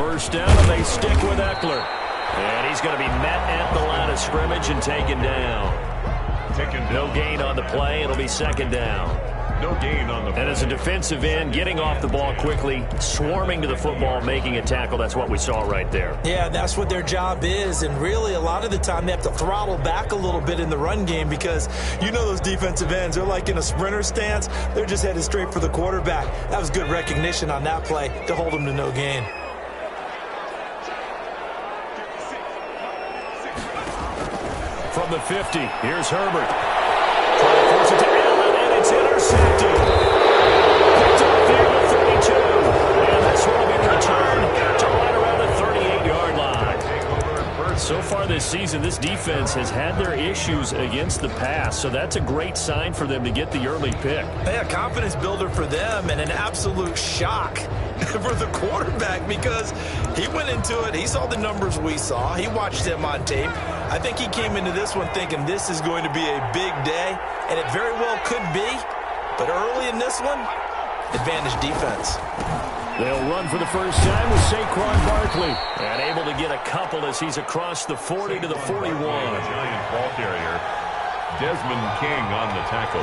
First down, and they stick with Eckler. And he's going to be met at the line of scrimmage and taken down. No gain on the play. It'll be second down. No gain on the play. And as a defensive end, getting off the ball quickly, swarming to the football, making a tackle, that's what we saw right there. Yeah, that's what their job is. And really, a lot of the time, they have to throttle back a little bit in the run game because you know those defensive ends, they're like in a sprinter stance. They're just headed straight for the quarterback. That was good recognition on that play to hold them to no gain. From the 50, here's Herbert. Trying to force it to Allen, and it's intercepted. Picked up there at 32. And this one will be returned to right around the 38-yard line. So far this season, this defense has had their issues against the pass, so that's a great sign for them to get the early pick. Yeah, confidence builder for them and an absolute shock for the quarterback because he went into it. He saw the numbers we saw. He watched them on tape. I think he came into this one thinking this is going to be a big day, and it very well could be. But early in this one, advantage defense. They'll run for the first time with Saquon Barkley. And able to get a couple as he's across the 40 to the 41. Giant ball carrier. Desmond King on the tackle.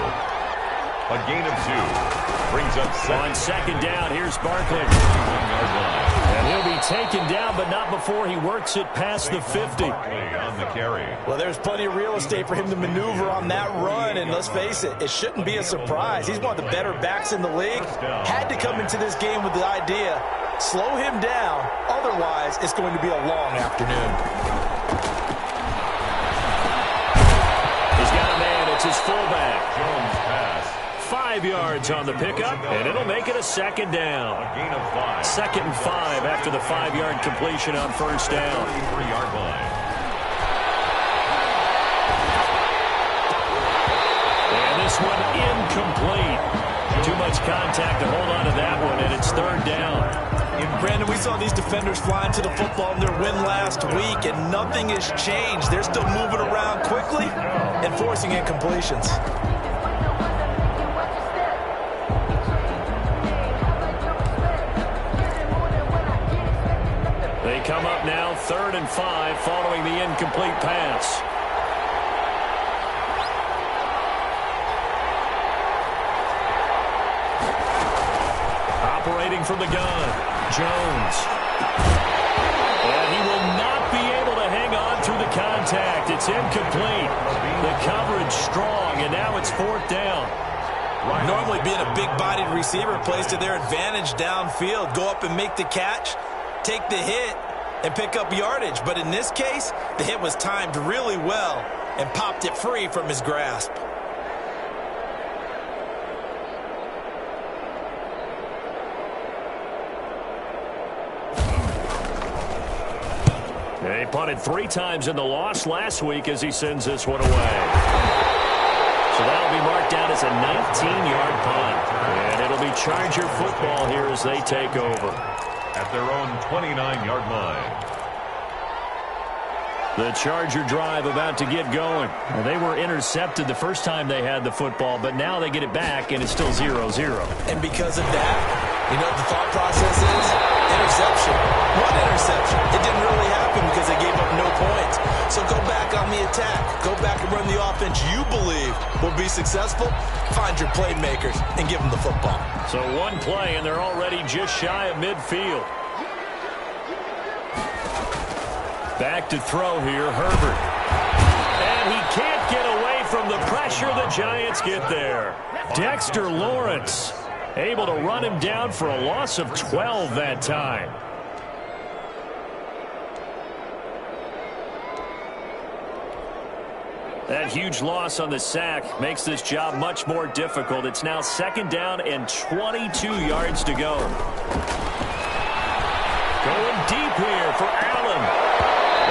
A gain of 2. Brings up second. On second down, here's Barkley. And he'll be taken down, but not before he works it past the 50. On the carry. Well, there's plenty of real estate for him to maneuver on that run, and let's face it, it shouldn't be a surprise. He's one of the better backs in the league. Had to come into this game with the idea, slow him down, otherwise it's going to be a long afternoon. He's got a man, it's his fullback. Jones pass. 5 yards on the pickup, and it'll make it a second down. A gain of 5. Second and 5 after the 5-yard completion on first down. 3-yard line. And this one incomplete. Too much contact to hold on to that one, and it's third down. Brandon, we saw these defenders flying to the football in their win last week, and nothing has changed. They're still moving around quickly and forcing incompletions. They come up now, 3rd and 5, following the incomplete pass. Operating from the gun, Jones. And he will not be able to hang on through the contact. It's incomplete. The coverage strong, and now it's 4th down. Normally being a big-bodied receiver plays to their advantage downfield. Go up and make the catch, take the hit, and pick up yardage. But in this case, the hit was timed really well and popped it free from his grasp. He punted 3 times in the loss last week as he sends this one away. So that'll be marked down as a 19-yard punt. And it'll be Charger football here as they take over. At their own 29-yard line. The Charger drive about to get going. Well, they were intercepted the first time they had the football, but now they get it back, and it's still 0-0. And because of that, you know what the thought process is? Interception. One interception. It didn't really happen because they gave up no points. So go back on the attack. Go back and run the offense you believe will be successful. Find your playmakers and give them the football. So one play, and they're already just shy of midfield. Back to throw here, Herbert. And he can't get away from the pressure. The Giants get there. Dexter Lawrence able to run him down for a loss of 12 that time. That huge loss on the sack makes this job much more difficult. It's now 2nd down and 22 yards to go. Going deep here for Allen.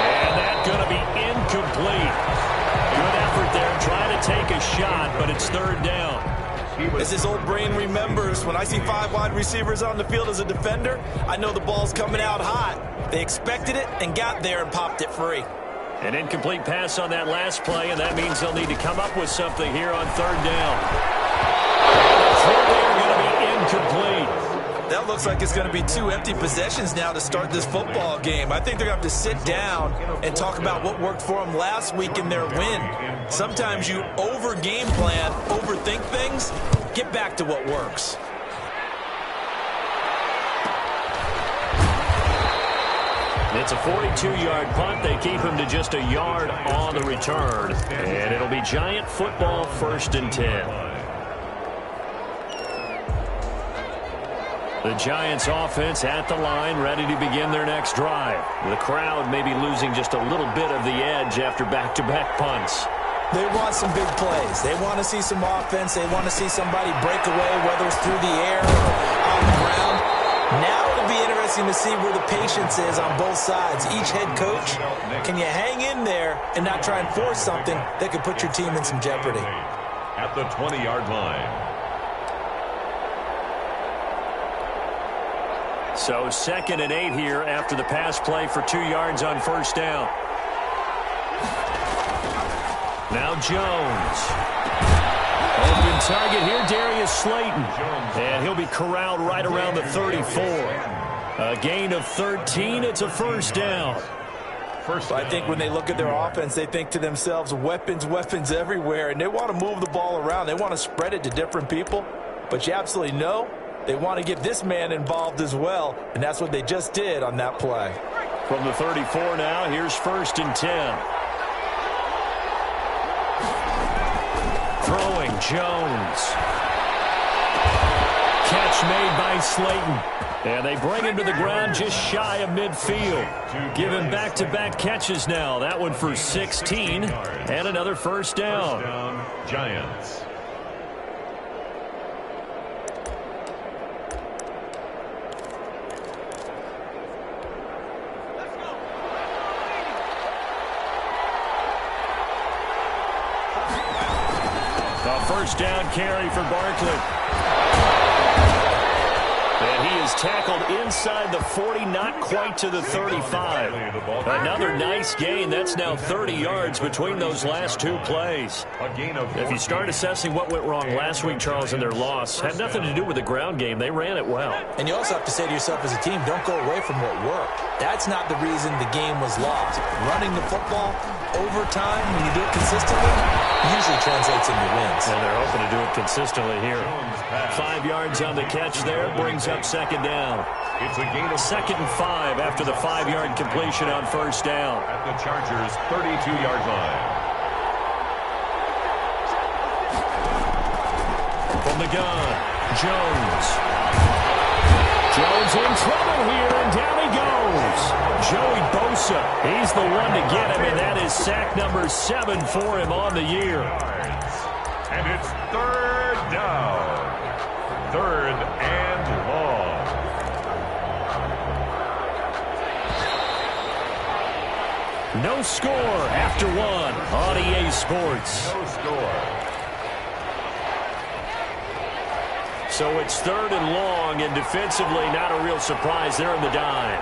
And that's going to be incomplete. Good effort there, trying to take a shot, but it's 3rd down. As his old brain remembers, when I see 5 wide receivers on the field as a defender, I know the ball's coming out hot. They expected it and got there and popped it free. An incomplete pass on that last play, and that means they'll need to come up with something here on 3rd down. And the throw there going to be incomplete. That it looks like it's going to be 2 empty possessions now to start this football game. I think they're going to have to sit down and talk about what worked for them last week in their win. Sometimes you over-game plan, overthink things. Get back to what works. It's a 42-yard punt. They keep him to just a yard on the return. And it'll be Giant football, 1st and 10. The Giants offense at the line, ready to begin their next drive. The crowd may be losing just a little bit of the edge after back-to-back punts. They want some big plays. They want to see some offense. They want to see somebody break away, whether it's through the air or on the ground. Now it'll be interesting to see where the patience is on both sides. Each head coach, can you hang in there and not try and force something that could put your team in some jeopardy? At the 20-yard line. So 2nd and 8 here after the pass play for 2 yards on 1st down. Now Jones. Open target here, Darius Slayton. And he'll be corralled right around the 34. A gain of 13. It's a 1st down. I think when they look at their offense, they think to themselves, weapons, weapons everywhere. And they want to move the ball around. They want to spread it to different people. But you absolutely know they want to get this man involved as well. And that's what they just did on that play. From the 34 now, here's 1st and 10. Throwing, Jones. Catch made by Slayton. And they bring him to the ground just shy of midfield. Give him back-to-back catches now. That one for 16 and another 1st down. Giants. A 1st down carry for Barkley. And he is tackled inside the 40, not quite to the 35. Another nice gain. That's now 30 yards between those last 2 plays. If you start assessing what went wrong last week, Charles, in their loss, had nothing to do with the ground game. They ran it well. And you also have to say to yourself as a team, don't go away from what worked. That's not the reason the game was lost. Running the football over time, when you do it consistently, usually translates into wins. And they're hoping to do it consistently here. 5 yards on the catch there, brings up 2nd down. It's a gain of 2nd and 5 after the 5-yard completion on 1st down. At the Chargers' 32-yard line. From the gun, Jones. Jones in trouble here, and down he goes. Joey Bosa, he's the one to get him, and that is sack number 7 for him on the year. And it's 3rd down. 3rd and long. No score after 1 on EA Sports. No score. So it's 3rd and long, and defensively not a real surprise. They're in the dime.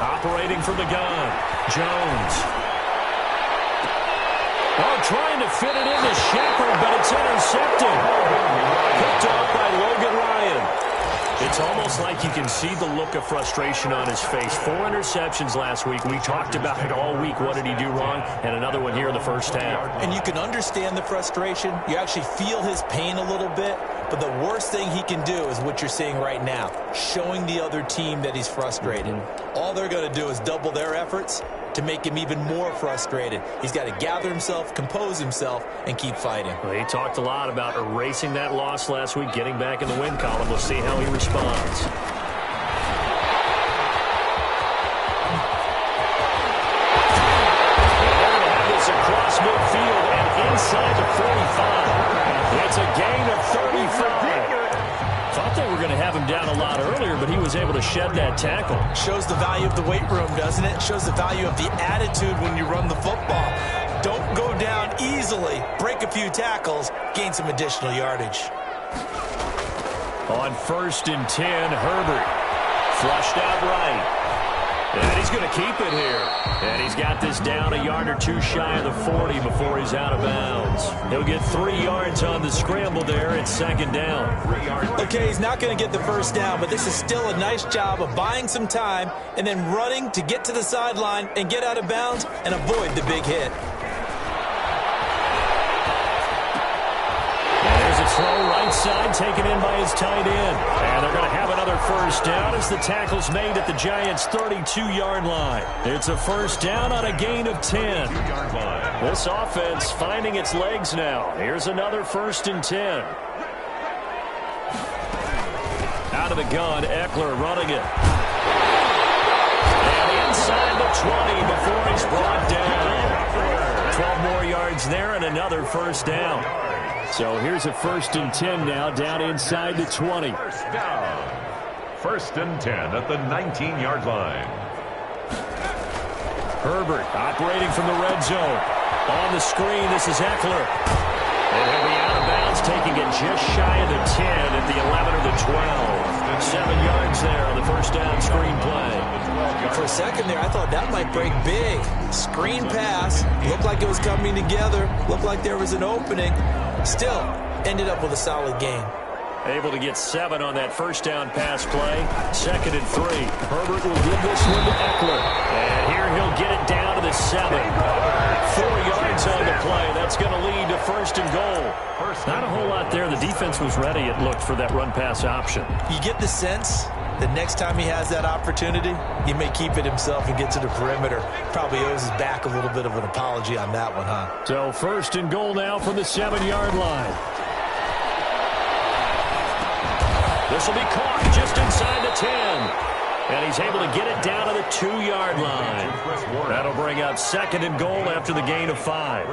Operating from the gun, Jones. Oh, trying to fit it into Shepard, but it's intercepted. Picked off by Logan Ryan. It's almost like you can see the look of frustration on his face. 4 interceptions last week. We talked about it all week. What did he do wrong? And another one here in the 1st half. And you can understand the frustration. You actually feel his pain a little bit. But the worst thing he can do is what you're seeing right now, showing the other team that he's frustrated. All they're going to do is double their efforts to make him even more frustrated. He's got to gather himself, compose himself, and keep fighting. Well, he talked a lot about erasing that loss last week, getting back in the win column. We'll see how he responds. It's across midfield and inside the 45. It's a gain of 35. Thought they were going to have him down a lot earlier, but he was able to shed that tackle. Shows the value of the weight room, doesn't it? Shows the value of the attitude when you run the football. Don't go down easily. Break a few tackles. Gain some additional yardage. On 1st and 10, Herbert. Flushed out right. And he's going to keep it here. And he's got this down a yard or two shy of the 40 before he's out of bounds. He'll get 3 yards on the scramble there. It's second down. Okay, he's not going to get the first down, but this is still a nice job of buying some time and then running to get to the sideline and get out of bounds and avoid the big hit. Throw right side taken in by his tight end. And they're going to have another first down as the tackle's made at the Giants' 32-yard line. It's a first down on a gain of 10. This offense finding its legs now. Here's another 1st and 10. Out of the gun, Eckler running it. And inside the 20 before he's brought down. 12 more yards there and another first down. So here's a 1st and 10 now, down inside the 20. First down. 1st and 10 at the 19-yard line. Herbert operating from the red zone. On the screen, this is Eckler. And he'll be out of bounds, taking it just shy of the 10 at the 11 or the 12. 7 yards there on the first down screen play. For a second there, I thought that might break big. Screen pass. Looked like it was coming together. Looked like there was an opening. Still, ended up with a solid game. Able to get 7 on that first down pass play. 2nd and 3. Herbert will give this one to Eckler. And here he'll get it down to the 7. 4 yards on the play. That's going to lead to 1st and goal. Not a whole lot there. The defense was ready, it looked, for that run-pass option. You get the sense that next time he has that opportunity, he may keep it himself and get to the perimeter. Probably owes his back a little bit of an apology on that one, huh? So 1st and goal now from the 7-yard line. This will be caught just inside the 10. And he's able to get it down to the 2-yard line. That'll bring up 2nd and goal after the gain of 5.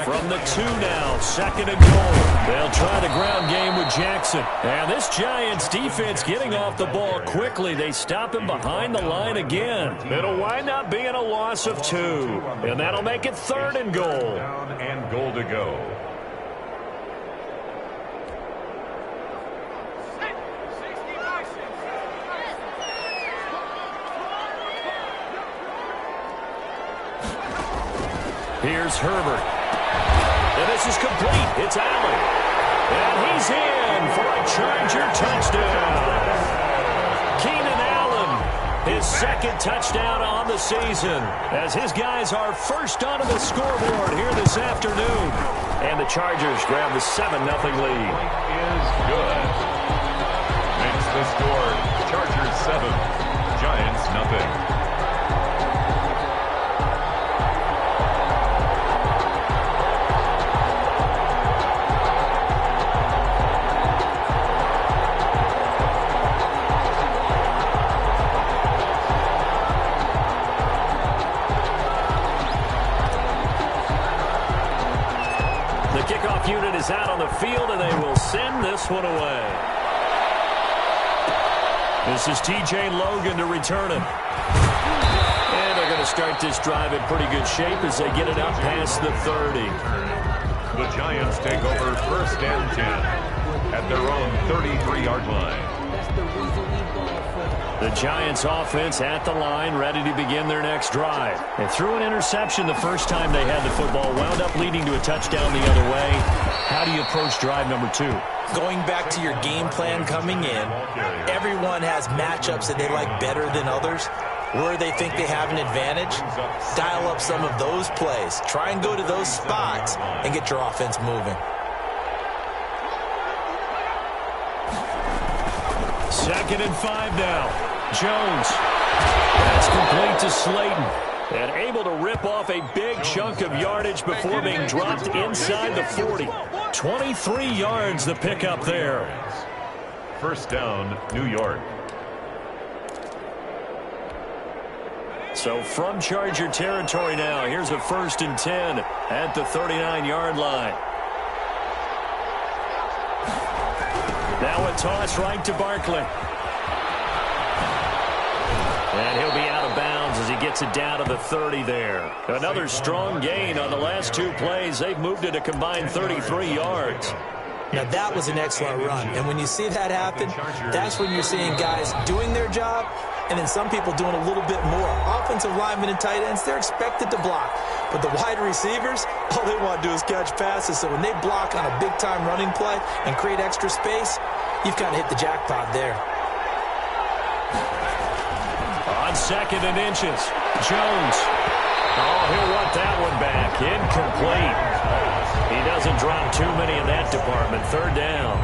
From the 2 now, 2nd and goal. They'll try the ground game with Jackson. And this Giants defense getting off the ball quickly. They stop him behind the line again. It'll wind up being a loss of 2. And that'll make it 3rd and goal. Down and goal to go. Here's Herbert. And this is complete. It's Allen. And he's in for a Charger touchdown. Keenan Allen, his 2nd touchdown on the season, as his guys are first onto the scoreboard here this afternoon. And the Chargers grab the 7-0 lead. Is good. Makes the score Chargers 7, Giants nothing. Unit is out on the field, and they will send this one away. This is T.J. Logan to return it. And they're going to start this drive in pretty good shape as they get it up past the 30. The Giants take over 1st and 10 at their own 33-yard line. The Giants offense at the line, ready to begin their next drive. They threw an interception the first time they had the football, wound up leading to a touchdown the other way. How do you approach drive number 2? Going back to your game plan coming in, everyone has matchups that they like better than others. Where they think they have an advantage, dial up some of those plays. Try and go to those spots and get your offense moving. 2nd and 5 now. Jones. That's complete to Slayton. And able to rip off a big chunk of yardage before being dropped inside the 40. 23 yards the pickup there. First down, New York. So from Charger territory now, here's a 1st and 10 at the 39-yard line. Now a toss right to Barkley. And he'll be out of bounds as he gets it down to the 30 there. Another strong gain on the last 2 plays. They've moved it a combined 33 yards. Now, that was an excellent run. And when you see that happen, that's when you're seeing guys doing their job and then some people doing a little bit more. Offensive linemen and tight ends, they're expected to block. But the wide receivers, all they want to do is catch passes. So when they block on a big-time running play and create extra space, you've kind of hit the jackpot there. On 2nd and inches, Jones. Oh, he'll want that one back. Incomplete. He doesn't drop too many in that department. 3rd down.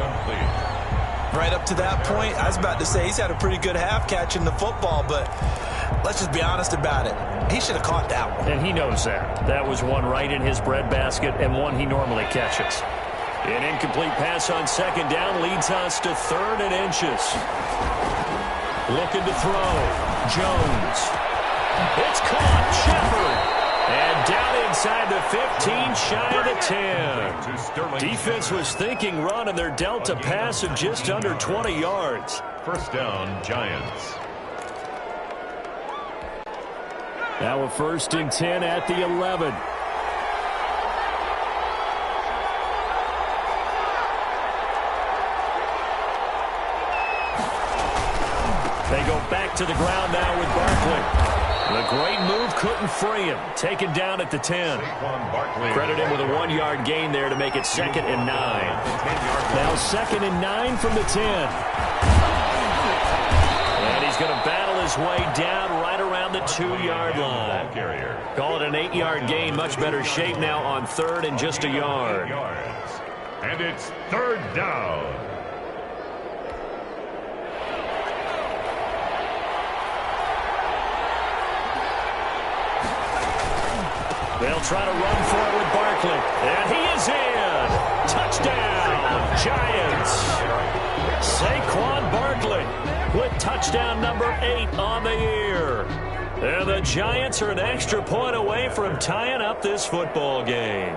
Right up to that point, I was about to say he's had a pretty good half catching the football, but let's just be honest about it. He should have caught that one. And he knows that. That was one right in his breadbasket and one he normally catches. An incomplete pass on 2nd down leads us to 3rd and inches. Looking to throw. Jones. It's caught. Shepard. And down inside the 15, shy of the 10. Defense was thinking run, and they're dealt a pass of just under 20 yards. 1st down, Giants. Now a 1st and 10 at the 11. They go back to the ground now with Barkley. The great move couldn't free him. Taken down at the 10. Credit him with a 1-yard gain there to make it 2nd and 9. Now 2nd and 9 from the 10. And he's going to battle his way down right around the 2-yard line. Call it an 8-yard gain. Much better shape now on 3rd and just a yard. And it's 3rd down. They'll try to run for it with Barkley. And he is in. Touchdown, Giants. Saquon Barkley with touchdown number 8 on the year. And the Giants are an extra point away from tying up this football game.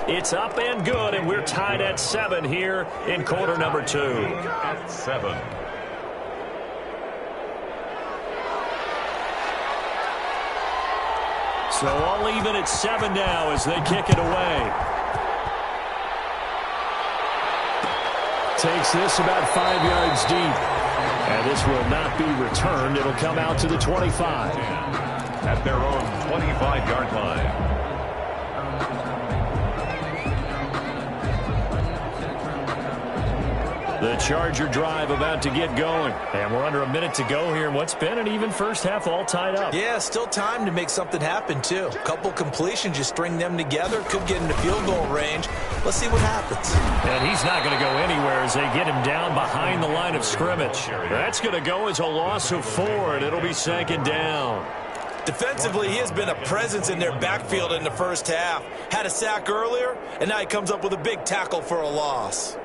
It's up and good, and we're tied at 7 here in quarter number 2. At 7. So all even at 7 now as they kick it away. Takes this about 5 yards deep. And this will not be returned. It'll come out to the 25. At their own 25-yard line. The Charger drive about to get going. And we're under a minute to go here in what's been an even first half, all tied up. Yeah, still time to make something happen, too. A couple completions, you string them together, could get into field goal range. Let's see what happens. And he's not going to go anywhere as they get him down behind the line of scrimmage. That's going to go as a loss of 4, and it'll be 2nd down. Defensively, he has been a presence in their backfield in the first half. Had a sack earlier, and now he comes up with a big tackle for a loss.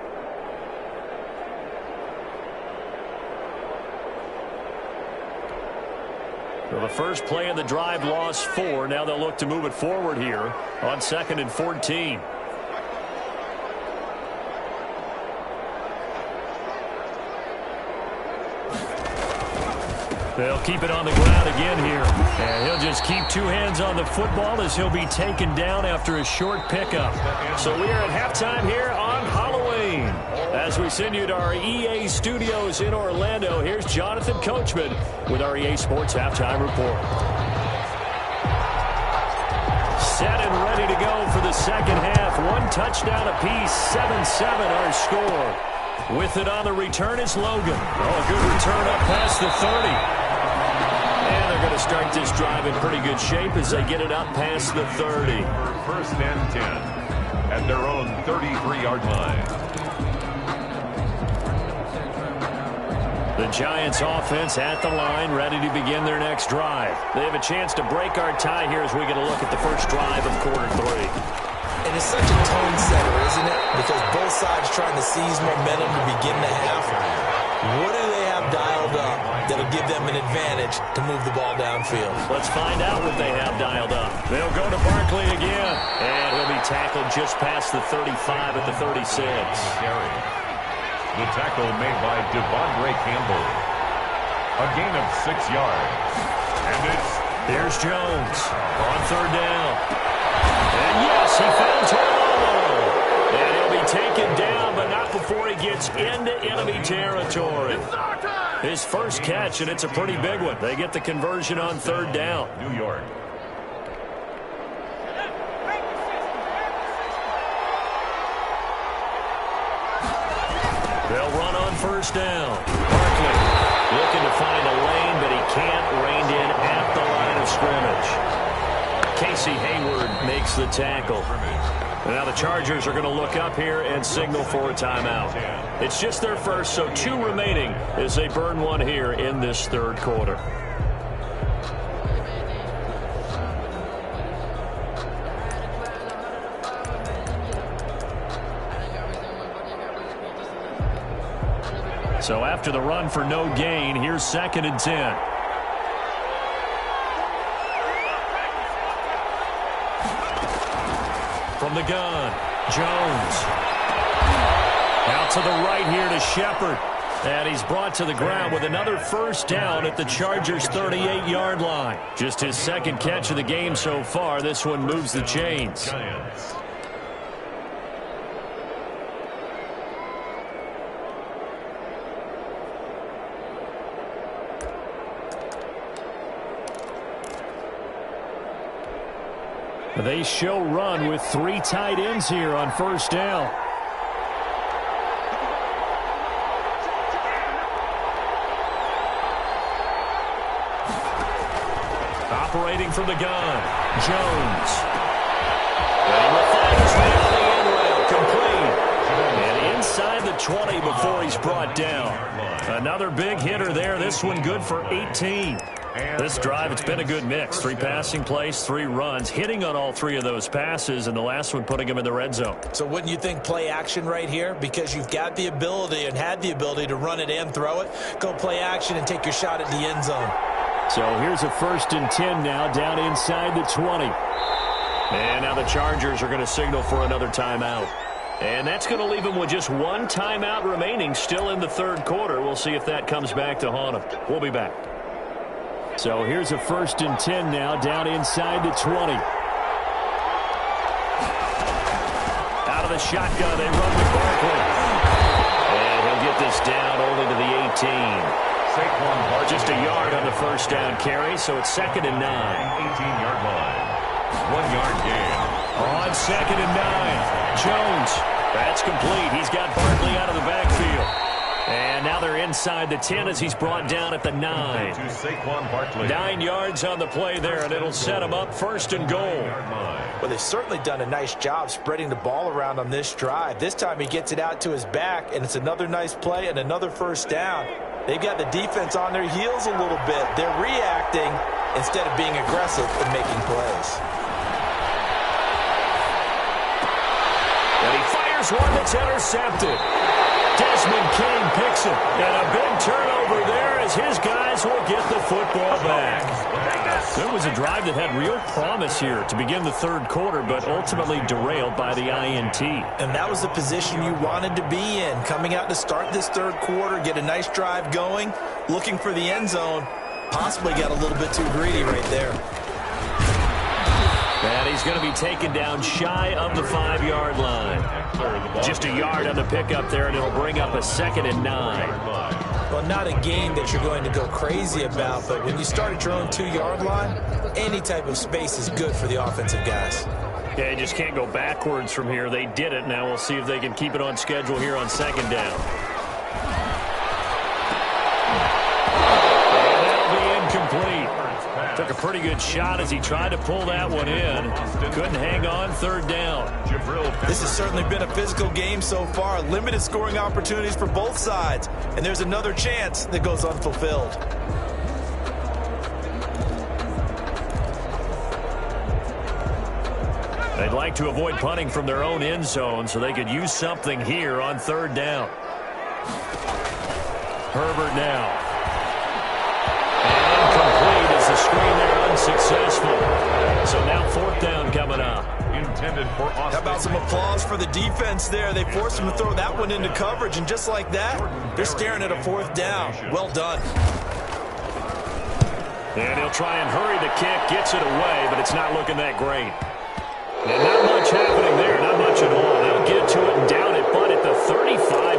So the first play of the drive lost 4. Now they'll look to move it forward here on 2nd and 14. They'll keep it on the ground again here. And he'll just keep 2 hands on the football as he'll be taken down after a short pickup. So we are at halftime here on Halloween. As we send you to our EA studios in Orlando, here's Jonathan Coachman with our EA Sports Halftime Report. Set and ready to go for the second half. 1 touchdown apiece, 7-7 our score. With it on the return is Logan. Oh, a good return up past the 30. And they're going to start this drive in pretty good shape as they get it up past the 30. 1st and 10 at their own 33-yard line. The Giants offense at the line, ready to begin their next drive. They have a chance to break our tie here as we get a look at the first drive of quarter 3. And it's such a tone setter, isn't it? Because both sides trying to seize momentum to begin the half. What do they have dialed up that'll give them an advantage to move the ball downfield? Let's find out what they have dialed up. They'll go to Barkley again. And he'll be tackled just past the 35 at the 36. The tackle made by Devondre Campbell. A gain of 6 yards. And here's Jones on 3rd down. And yes, he found Toro. And he'll be taken down, but not before he gets into enemy territory. His first catch, and it's a pretty big one. They get the conversion on third down. New York. They'll run on first down. Barkley looking to find a lane, but he can't. Reined in at the line of scrimmage. Casey Hayward makes the tackle. And now the Chargers are going to look up here and signal for a timeout. It's just their first, so 2 remaining as they burn one here in this third quarter. So after the run for no gain, here's 2nd and 10. From the gun, Jones. Out to the right here to Shepard. And he's brought to the ground with another first down at the Chargers' 38-yard line. Just his 2nd catch of the game so far. This one moves the chains. Giants. They show run with 3 tight ends here on first down. Operating from the gun, Jones. And he will find his way on the end rail, complete. And inside the 20 before he's brought down. Another big hitter there. This one good for 18. This drive, it's been a good mix. 3 passing plays, 3 runs, hitting on all 3 of those passes, and the last one putting him in the red zone. So wouldn't you think play action right here? Because you've got the ability and had the ability to run it and throw it. Go play action and take your shot at the end zone. So here's a 1st and 10 now, down inside the 20. And now the Chargers are going to signal for another timeout. And that's going to leave them with just 1 timeout remaining still in the third quarter. We'll see if that comes back to haunt them. We'll be back. So here's a 1st and 10 now, down inside the 20. Out of the shotgun, they run with Barkley. And he'll get this down only to the 18. Just a yard on the first down carry, so it's 2nd and 9. 18-yard line. 1-yard gain. On 2nd and 9, Jones. That's complete. He's got Barkley out of the backfield. And now they're inside the 10 as he's brought down at the 9. To Saquon Barkley. 9 yards on the play there, and it'll set him up 1st and goal. Well, they've certainly done a nice job spreading the ball around on this drive. This time he gets it out to his back, and it's another nice play and another first down. They've got the defense on their heels a little bit. They're reacting instead of being aggressive and making plays. And he fires one that's intercepted. Desmond King picks it. And a big turnover there as his guys will get the football back. There was a drive that had real promise here to begin the third quarter, but ultimately derailed by the INT. And that was the position you wanted to be in. Coming out to start this third quarter, get a nice drive going, looking for the end zone. Possibly got a little bit too greedy right there. And he's going to be taken down shy of the 5-yard line. Just a yard on the pickup there, and it'll bring up a 2nd and 9. Well, not a game that you're going to go crazy about, but when you start at your own 2-yard line, any type of space is good for the offensive guys. Yeah, you just can't go backwards from here. They did it. Now we'll see if they can keep it on schedule here on 2nd down. And that'll be incomplete. Took a pretty good shot as he tried to pull that one in. Couldn't hang on 3rd down. This has certainly been a physical game so far. Limited scoring opportunities for both sides. And there's another chance that goes unfulfilled. They'd like to avoid punting from their own end zone so they could use something here on 3rd down. Herbert now. And incomplete as the screen there unsuccessful. So now 4th down coming up. Intended for Austin. How about some applause for the defense there? They forced him to throw that one into coverage, and just like that, they're staring at a 4th down. Well done. And he'll try and hurry the kick, gets it away, but it's not looking that great. And not much happening there, not much at all. They'll get to it and down it, but at the 35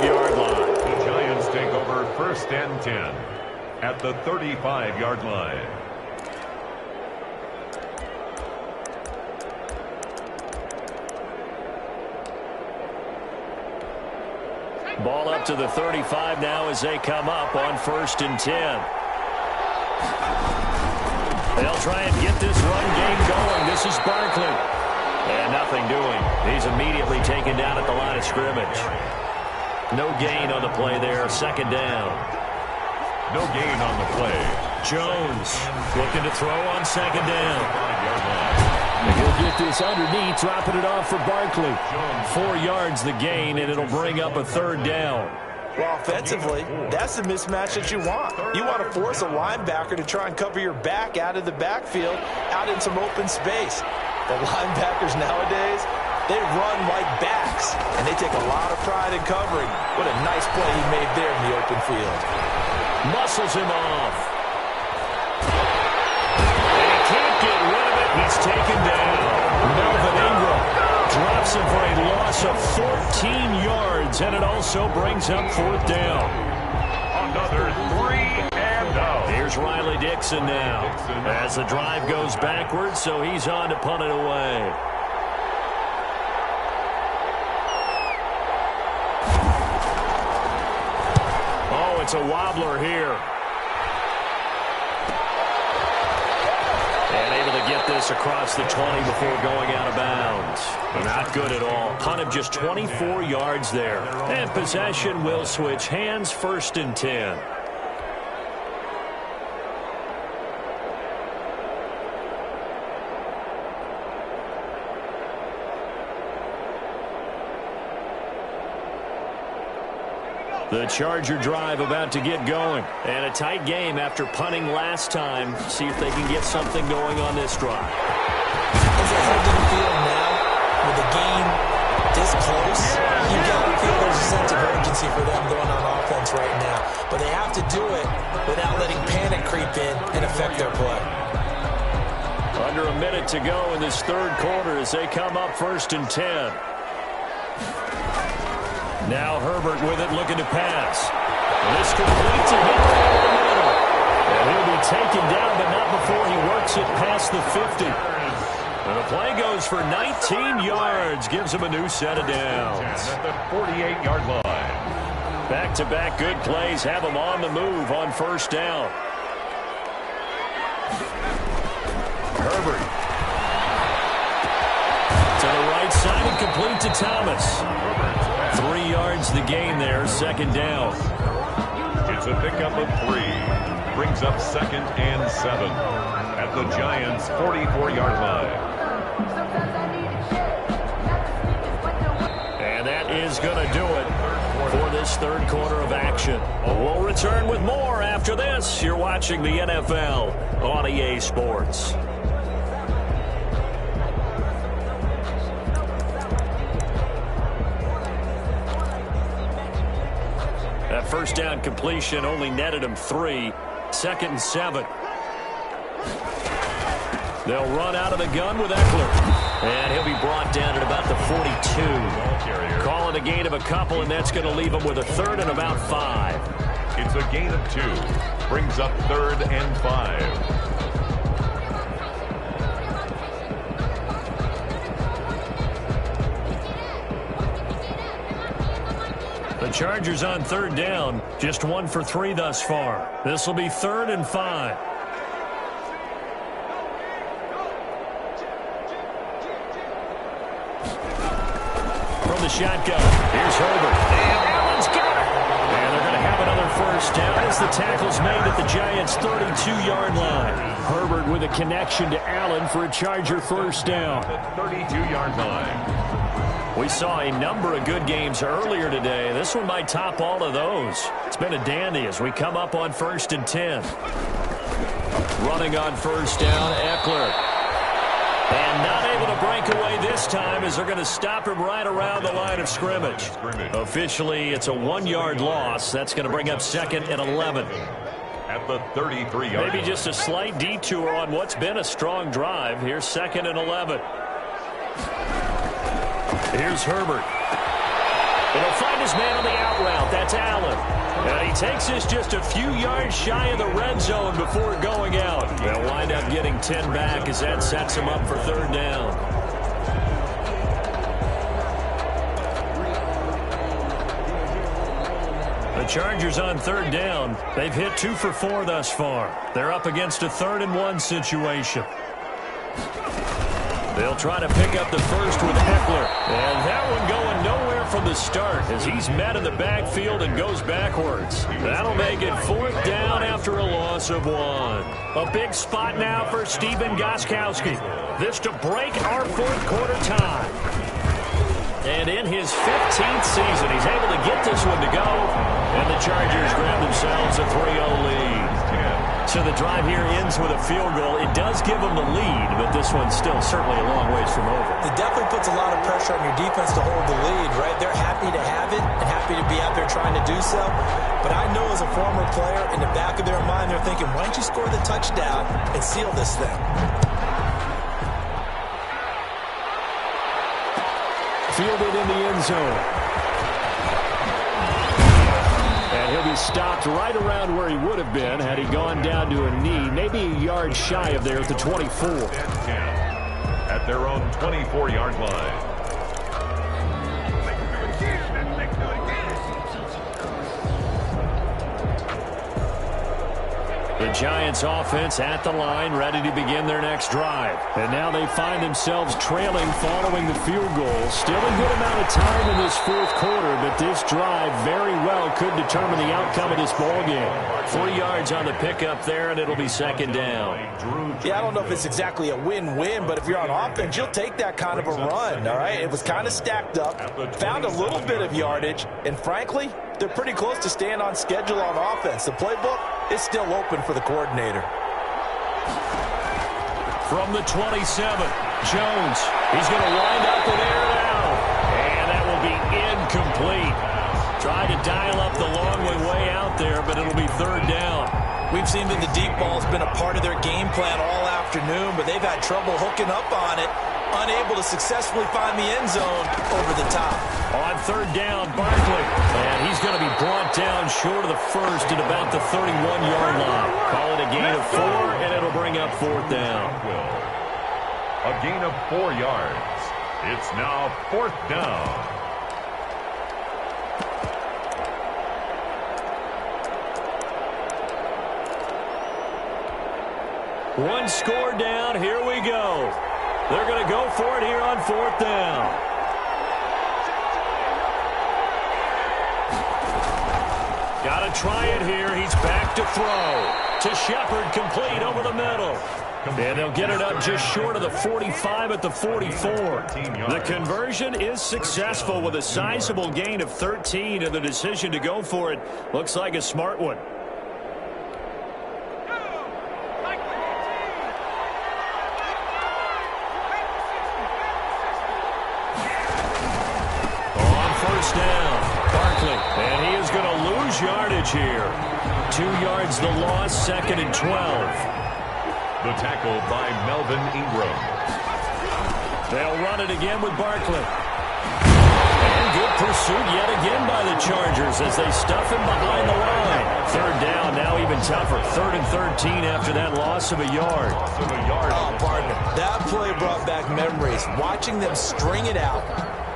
10 at the 35-yard line. Ball up to the 35 now as they come up on 1st and 10. They'll try and get this run game going. This is Barkley. And nothing doing. He's immediately taken down at the line of scrimmage. No gain on the play there. 2nd down. No gain on the play. Jones looking to throw on 2nd down. 5-yard line. He'll get this underneath, dropping it off for Barkley. 4 yards the gain, and it'll bring up a 3rd down. Well, offensively, that's the mismatch that you want. You want to force a linebacker to try and cover your back out of the backfield, out in some open space. The linebackers nowadays, they run like backs, and they take a lot of pride in covering. What a nice play he made there in the open field. Muscles him off. And he can't get rid of it. He's taken down. Melvin Ingram drops him for a loss of 14 yards, and it also brings up 4th down. Another 3 and out. Here's Riley Dixon now as the drive goes backwards, so he's on to punt it away. Oh, it's a wobbler here. And able to get this across the 20 before going out of bounds. Not good at all. Punt of just 24 yards there. And possession will switch hands. 1st and 10. The Charger drive about to get going. And a tight game after punting last time. See if they can get something going on this drive. It's a holding field now with the game this close. You got to feel there's a sense of urgency for them going on offense right now. But they have to do it without letting panic creep in and affect their play. Under a minute to go in this 3rd quarter as they come up 1st and 10. Now Herbert with it, looking to pass. This completes a hit right in the middle. And he'll be taken down, but not before he works it past the 50. And the play goes for 19 yards, gives him a new set of downs. At the 48-yard line. Back-to-back good plays have him on the move on 1st down. Herbert. To the right side and complete to Thomas. 3 yards the gain there, 2nd down. It's a pickup of 3. Brings up 2nd and 7 at the Giants' 44-yard line. And that is going to do it for this 3rd quarter of action. We'll return with more after this. You're watching the NFL on EA Sports. That 1st down completion only netted him 3. 2nd and 7. They'll run out of the gun with Eckler. And he'll be brought down at about the 42. Calling a gain of a couple, and that's going to leave him with a 3rd and about 5. It's a gain of 2. Brings up 3rd and 5. The Chargers on 3rd down, just 1 for 3 thus far. This will be 3rd and 5. From the shotgun, here's Herbert. And Allen's got it. And they're going to have another 1st down as the tackle's made at the Giants' 32-yard line. Herbert with a connection to Allen for a Charger 1st down. 32-yard line. We saw a number of good games earlier today. This one might top all of those. It's been a dandy as we come up on 1st and 10. Running on 1st down, Eckler. And not able to break away this time as they're going to stop him right around the line of scrimmage. Officially, it's a 1-yard loss. That's going to bring up 2nd and 11. At the 33-yard Maybe just a slight detour on what's been a strong drive. Here's 2nd and 11. Here's Herbert. And he'll find his man on the out route. out. That's Allen. And he takes this just a few yards shy of the red zone before going out. They'll wind up getting 10 back as that sets him up for third down. The Chargers on third down. They've hit 2 for 4 thus far. They're up against a 3rd-and-1 situation. They'll try to pick up the first with Eckler. And that one going nowhere from the start as he's met in the backfield and goes backwards. That'll make it 4th down after a loss of 1. A big spot now for Stephen Gostkowski. This to break our 4th quarter tie. And in his 15th season, he's able to get this one to go. And the Chargers grab themselves a 3-0 lead. So the drive here ends with a field goal. It does give them the lead, but this one's still certainly a long ways from over. It definitely puts a lot of pressure on your defense to hold the lead, right? They're happy to have it and happy to be out there trying to do so. But I know as a former player, in the back of their mind, they're thinking, why don't you score the touchdown and seal this thing? Fielded in the end zone. And he'll be stopped right around where he would have been had he gone down to a knee, maybe a yard shy of there at the 24. At their own 24-yard line. The Giants offense at the line, ready to begin their next drive. And now they find themselves trailing following the field goal. Still a good amount of time in this 4th quarter, but this drive very well could determine the outcome of this ballgame. 3 yards on the pickup there, and it'll be 2nd down. Yeah, I don't know if it's exactly a win-win, but if you're on offense, you'll take that kind of a run, all right? It was kind of stacked up, found a little bit of yardage, and frankly, they're pretty close to staying on schedule on offense. The playbook is still open for the coordinator. From the 27, Jones. He's going to wind up and air it out. And that will be incomplete. Tried to dial up the long way out there, but it'll be 3rd down. We've seen that the deep ball's been a part of their game plan all afternoon, but they've had trouble hooking up on it, unable to successfully find the end zone over the top. On 3rd down, Barkley. And he's going to be brought down short of the first at about the 31-yard line. Call it a gain of 4, and it'll bring up 4th down. A gain of 4 yards. It's now 4th down. One score down. Here we go. They're going to go for it here on 4th down. Got to try it here. He's back to throw. To Shepard, complete over the middle. And they'll get it up just short of the 45 at the 44. The conversion is successful with a sizable gain of 13, and the decision to go for it looks like a smart one. Yardage here. 2 yards the loss, 2nd and 12. The tackle by Melvin Ingram. They'll run it again with Barkley. And good pursuit yet again by the Chargers as they stuff him behind the line. 3rd down, now even tougher. 3rd and 13 after that loss of a yard. Oh, partner, that play brought back memories. Watching them string it out,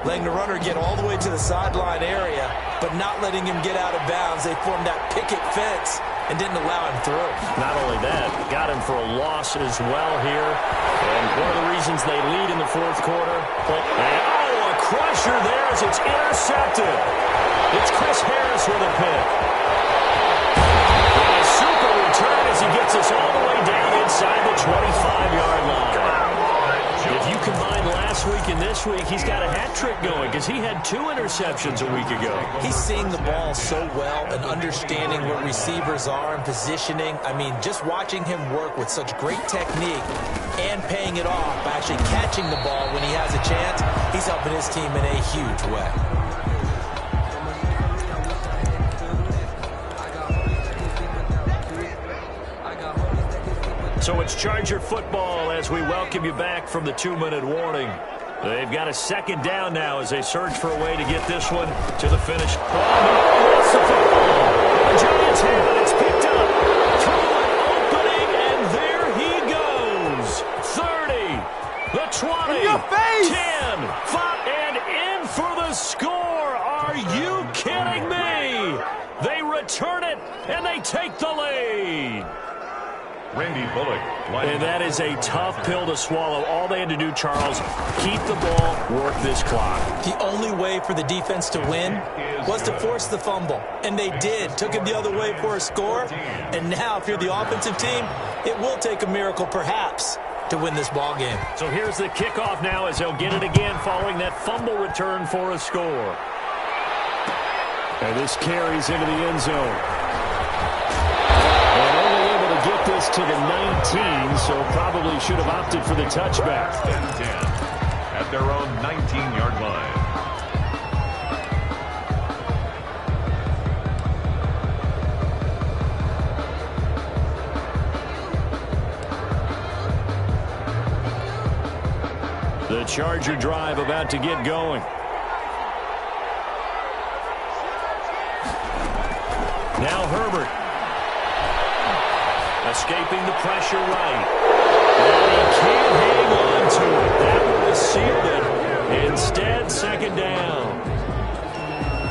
letting the runner get all the way to the sideline area, but not letting him get out of bounds. They formed that picket fence and didn't allow him through. Not only that, got him for a loss as well here. And one of the reasons they lead in the 4th quarter. A crusher there as it's intercepted. It's Chris Harris with a pick. And a super return as he gets us all the way down inside the 25-yard line. If you combine last week and this week, he's got a hat trick going because he had 2 interceptions a week ago. He's seeing the ball so well and understanding where receivers are and positioning. I mean, just watching him work with such great technique and paying it off by actually catching the ball when he has a chance, he's helping his team in a huge way. So it's Charger football as we welcome you back from the 2-minute warning. They've got a second down now as they search for a way to get this one to the finish. Oh, no, that's the football. The Giants have it. It's picked up. Through an opening, and there he goes. 30, the 20, in your face. 10, 5, and in for the score. Are you kidding me? They return it, and they take the lead. Randy Bullock. And that is a tough pill to swallow. All they had to do, Charles, keep the ball, work this clock. The only way for the defense to win was to force the fumble. And they did. Took it the other way for a score. And now, if you're the offensive team, it will take a miracle, perhaps, to win this ball game. So here's the kickoff now as they'll get it again following that fumble return for a score. And this carries into the end zone. Get this to the 19, so probably should have opted for the touchback. 10 at their own 19-yard line. The Charger drive about to get going. Now Herbert. Escaping the pressure right. And he can't hang on to it. That would have sealed it. Instead, second down.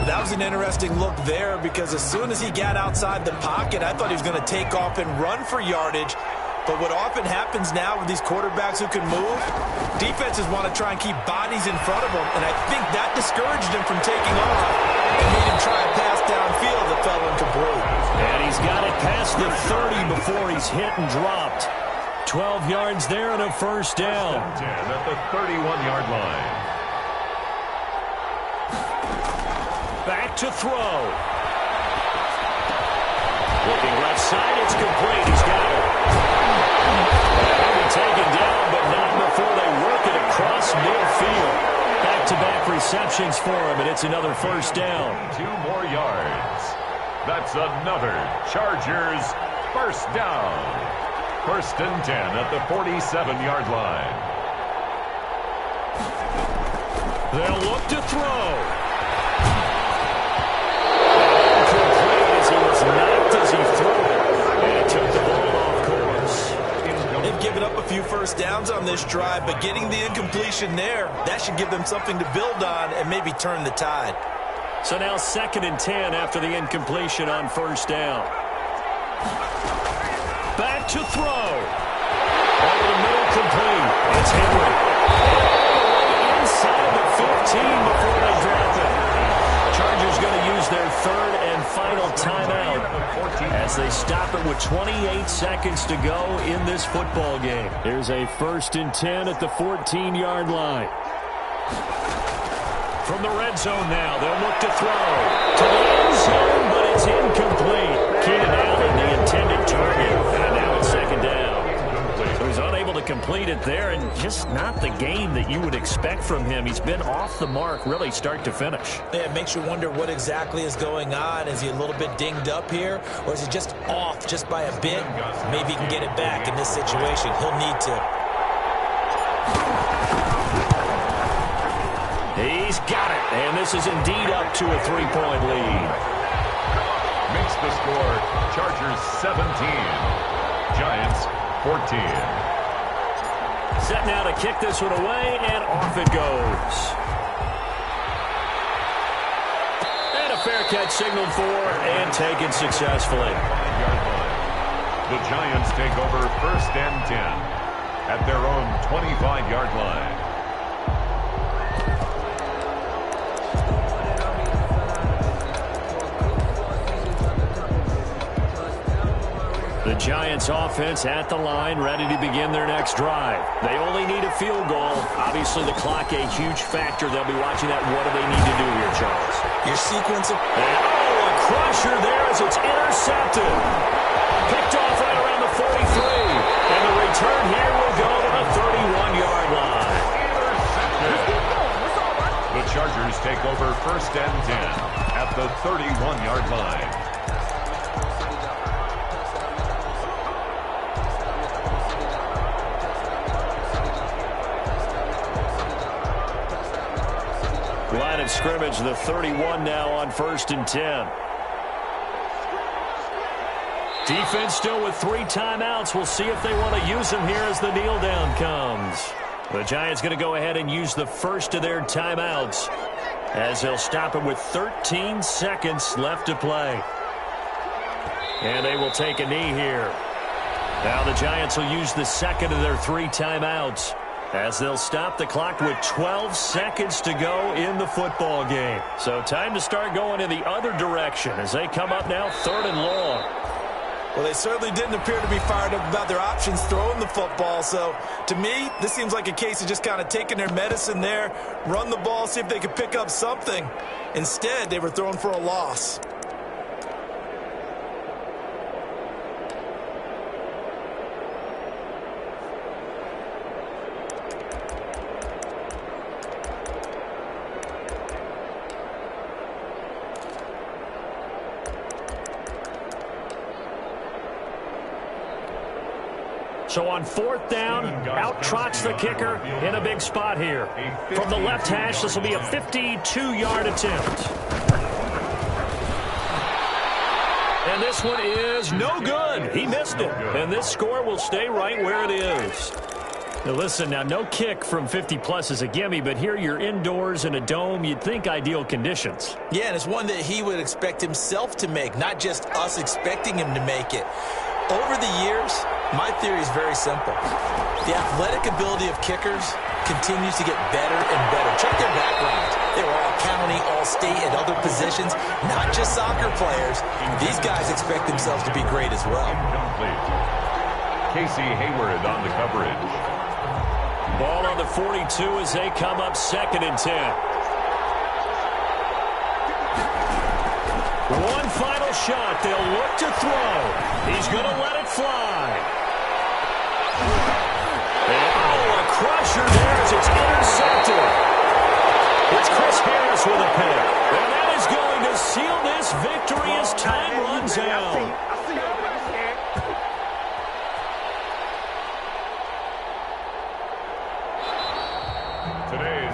That was an interesting look there because as soon as he got outside the pocket, I thought he was going to take off and run for yardage. But what often happens now with these quarterbacks who can move, defenses want to try and keep bodies in front of them. And I think that discouraged him from taking off and made him try a pass downfield that fell incomplete. And he's got it past the 30 before he's hit and dropped. 12 yards there and a first down. 10 at the 31-yard line. Back to throw. Looking left side, it's complete. He's got it. He'll be taken down, but not before they work it across midfield. Back-to-back receptions for him, and it's another first down. 2 more yards. That's another Chargers first down. First and 10 at the 47-yard line. They'll look to throw. Incomplete as he was knocked as he threw it. And took the ball off course. They've given up a few first downs on this drive, but getting the incompletion there, that should give them something to build on and maybe turn the tide. So now 2nd and 10 after the incompletion on first down. Back to throw. Over the middle, complete. It's Henry. Inside the 15 before they drop it. Chargers going to use their 3rd and final timeout as they stop it with 28 seconds to go in this football game. Here's a 1st and 10 at the 14-yard line. From the red zone now, they'll look to throw. To the end zone, but it's incomplete. Keenan Allen, the intended target, and now it's 2nd down. So he's unable to complete it there, and just not the game that you would expect from him. He's been off the mark, really, start to finish. Yeah, it makes you wonder what exactly is going on. Is he a little bit dinged up here, or is he just off just by a bit? Maybe he can get it back in this situation. He'll need to. He's got it, and this is indeed up to a 3-point lead. Makes the score Chargers 17, Giants 14. Set now to kick this one away, and off it goes. And a fair catch signaled for and taken successfully. The Giants take over 1st and 10 at their own 25-yard line. The Giants offense at the line, ready to begin their next drive. They only need a field goal. Obviously, the clock a huge factor. They'll be watching that. What do they need to do here, Charles? Your sequence of... a crusher there as it's intercepted. Picked off right around the 43. And the return here will go to the 31-yard line. The Chargers take over 1st and 10 at the 31-yard line. scrimmage, the 31 now on 1st and 10. Defense still with 3 timeouts. We'll see if they want to use them here as the kneel down comes. The Giants going to go ahead and use the first of their timeouts as they'll stop it with 13 seconds left to play. And they will take a knee here. Now the Giants will use the second of their 3 timeouts as they'll stop the clock with 12 seconds to go in the football game. So time to start going in the other direction as they come up now 3rd and long. Well, they certainly didn't appear to be fired up about their options throwing the football. So, to me, this seems like a case of just kind of taking their medicine there, run the ball, see if they could pick up something. Instead, they were throwing for a loss. So on 4th down, out trots the kicker in a big spot here. From the left hash, this will be a 52-yard attempt. And this one is no good. He missed it. And this score will stay right where it is. Now listen, now no kick from 50-plus is a gimme, but here you're indoors in a dome. You'd think ideal conditions. Yeah, and it's one that he would expect himself to make, not just us expecting him to make it. Over the years, my theory is very simple. The athletic ability of kickers continues to get better and better. Check their backgrounds. They were all county, all state, at other positions, not just soccer players. These guys expect themselves to be great as well. Incomplete. Casey Hayward on the coverage. Ball on the 42 as they come up 2nd and 10. One final shot. They'll look to throw. He's going to let it fly. Oh, a crusher there as it's intercepted. It's Chris Harris with a pick. And that is going to seal this victory as time runs out. Today